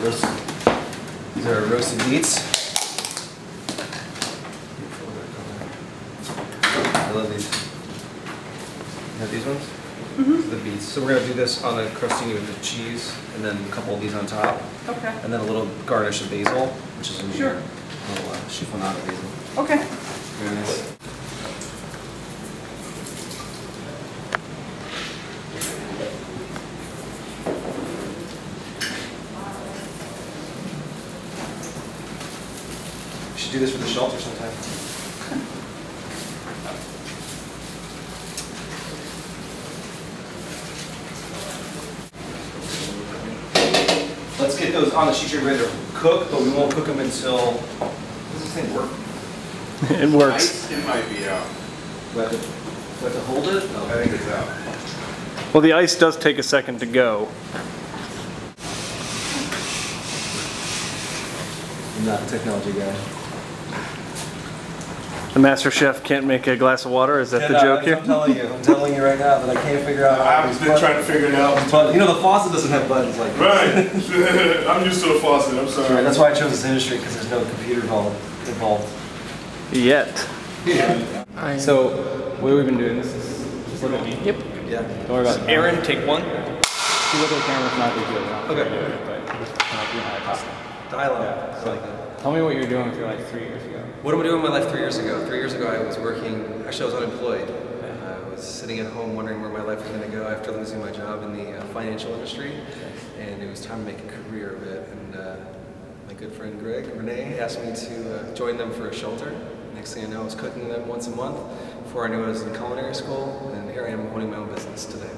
These are roasted beets. I love these. You have these ones? Mm-hmm. The beets. So we're going to do this on a crostini with the cheese, and then a couple of these on top. Okay. And then a little garnish of basil, which is in sure. here. A little chiffonado basil. Okay. Very nice. We should do this for the shelter sometime. Let's get those on the sheet tray ready to cook, but we won't cook them until. Does this thing work? It works. It might be out. Do I have to hold it? No. I think it's out. Well, the ice does take a second to go. I'm not a technology guy. The master chef can't make a glass of water? Is that the joke here? I'm telling you right now that I can't figure out. I've been trying to figure it out. But you know, the faucet doesn't have buttons like this. Right. I'm used to a faucet. I'm sorry. Right, that's why I chose this industry, because there's no computer involved. Yet. Yeah. So, what have we been doing? This is just look at me. Yep. Yeah. Don't worry about it. Aaron, take one. If you look at the camera, it's not a big deal. Okay. Dialogue. So like that. Tell me what you're doing with your life 3 years ago. What am I doing in my life 3 years ago? 3 years ago I was working, actually I was unemployed. I was sitting at home wondering where my life was going to go after losing my job in the financial industry. And it was time to make a career of it. And my good friend Renee asked me to join them for a shelter. Next thing I know I was cooking them once a month. Before I knew I was in culinary school, and here I am owning my own business today.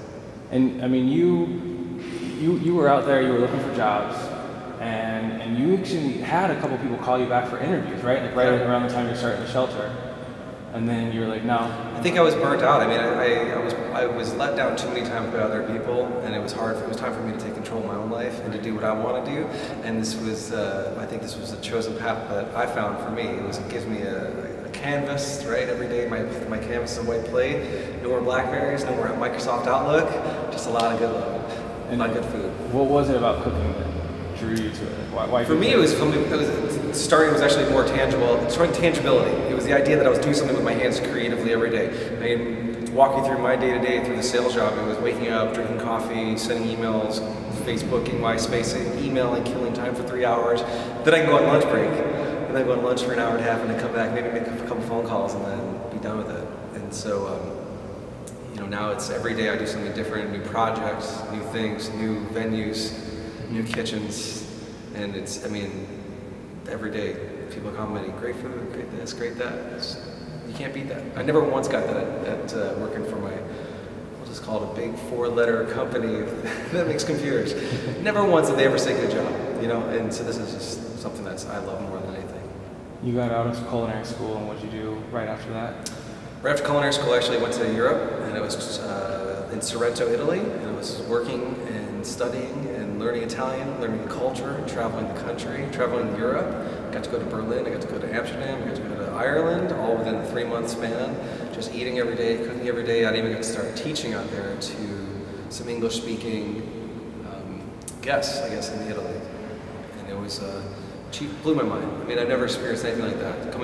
And I mean, you were out there, you were looking for jobs. And you actually had a couple people call you back for interviews, right? Like right around the time you're starting the shelter. And then you were like, no. I think I was burnt out. I mean, I was let down too many times by other people, and it was hard. It was time for me to take control of my own life and to do what I want to do. And this was, I think this was the chosen path that I found for me. It gives me a canvas, right? Every day my canvas is a white plate. No more Blackberries, no more Microsoft Outlook, just a lot of good love, a lot of good food. What was it about cooking that drew you to it? Why for me, starting was actually more tangible. It's showing tangibility. It was the idea that I was doing something with my hands creatively every day. I mean, walking through my day-to-day through the sales job, it was waking up, drinking coffee, sending emails, Facebooking, MySpacing, emailing, killing time for 3 hours. Then I can go on lunch break. And then go on lunch for an hour and a half and then come back, maybe make a couple phone calls and then be done with it. And so, you know, now it's every day I do something different, new projects, new things, new venues, new kitchens. And it's, I mean, every day people commenting, great food, great this, great that. You can't beat that. I never once got that at working for my, we'll just call it a big 4-letter company that makes computers. Never once did they ever say good job, you know? And so this is just something that I love more than anything. You got out of culinary school, and what did you do right after that? Right after culinary school, I actually went to Europe, and I was in Sorrento, Italy, and I was working and studying and learning Italian, learning the culture, traveling the country, traveling Europe. Got to go to Berlin, I got to go to Amsterdam, I got to go to Ireland, all within a 3-month span. Just eating every day, cooking every day. I even got to start teaching out there to some English-speaking guests, I guess, in Italy. And it was blew my mind. I mean, I've never experienced anything like that.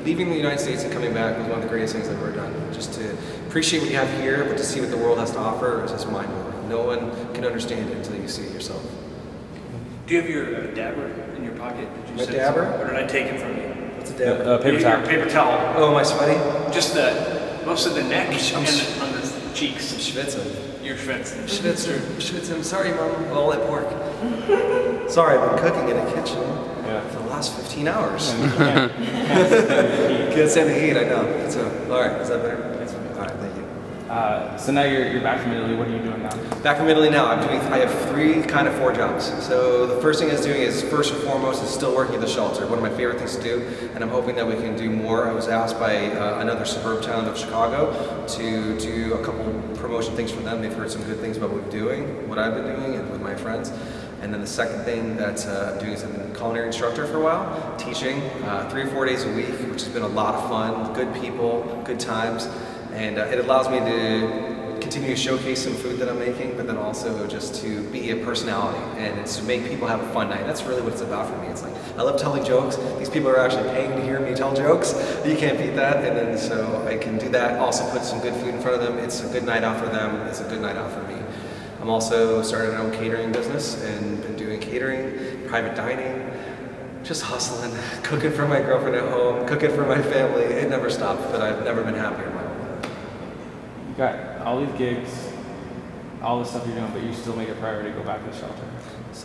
Leaving the United States and coming back was one of the greatest things I've ever done. Just to appreciate what you have here, but to see what the world has to offer is just mind-blowing. No one can understand it until you see it yourself. Do you have your dabber in your pocket? Did you My dabber? Or did I take it from you? What's a dabber? Paper towel. Your paper towel. Oh, am I sweaty? Just most of the neck and on the cheeks. I'm schwitzing. You're schwitzing. Schwitzing. Sorry, Mom. All that pork. Sorry, I've been cooking in a kitchen for the last 15 hours. Can't stand the heat, I know. So, all right, is that better? All right, thank you. So now you're back from Italy. What are you doing now? Back from Italy now. I have 4 jobs. So the first thing I was doing is, first and foremost, is still working at the shelter. One of my favorite things to do, and I'm hoping that we can do more. I was asked by another suburb town of Chicago to do a couple promotion things for them. They've heard some good things about what I've been doing, and with my friends. And then the second thing that I'm doing is I'm a culinary instructor for a while, teaching 3 or 4 days a week, which has been a lot of fun, good people, good times. And it allows me to continue to showcase some food that I'm making, but then also just to be a personality, and it's to make people have a fun night. That's really what it's about for me. It's like, I love telling jokes. These people are actually paying to hear me tell jokes. You can't beat that, and then so I can do that, also put some good food in front of them. It's a good night out for them. It's a good night out for me. I'm also starting my own catering business and been doing catering, private dining, just hustling, cooking for my girlfriend at home, cooking for my family. It never stops, but I've never been happier in my whole life. You got all these gigs, all the stuff you're doing, but you still make it a priority to go back to the shelter.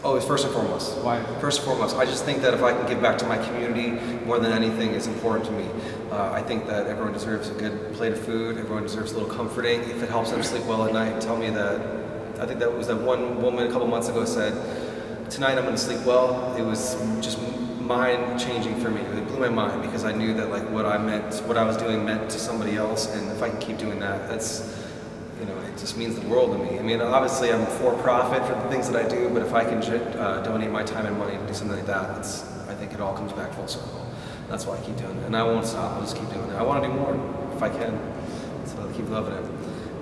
Always first and foremost. Why? First and foremost, I just think that if I can give back to my community more than anything, it's important to me. I think that everyone deserves a good plate of food. Everyone deserves a little comforting. If it helps them sleep well at night, tell me that. I think that was that one woman a couple months ago said, "Tonight I'm going to sleep well." It was just mind changing for me. It blew my mind because I knew that like what I was doing meant to somebody else, and if I can keep doing that, that's, you know, it just means the world to me. I mean, obviously I'm for profit for the things that I do, but if I can donate my time and money to do something like that, I think it all comes back full circle. That's why I keep doing it, and I won't stop. I'll just keep doing it. I want to do more if I can, so I'll keep loving it.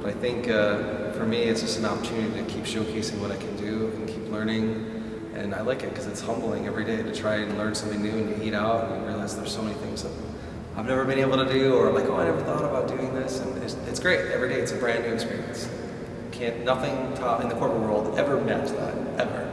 But I think for me, it's just an opportunity to keep showcasing what I can do and keep learning. And I like it because it's humbling every day to try and learn something new, and you eat out and you realize there's so many things that I've never been able to do, or like, oh, I never thought about doing this. And it's great. Every day it's a brand new experience. Nothing top in the corporate world ever matched that, ever.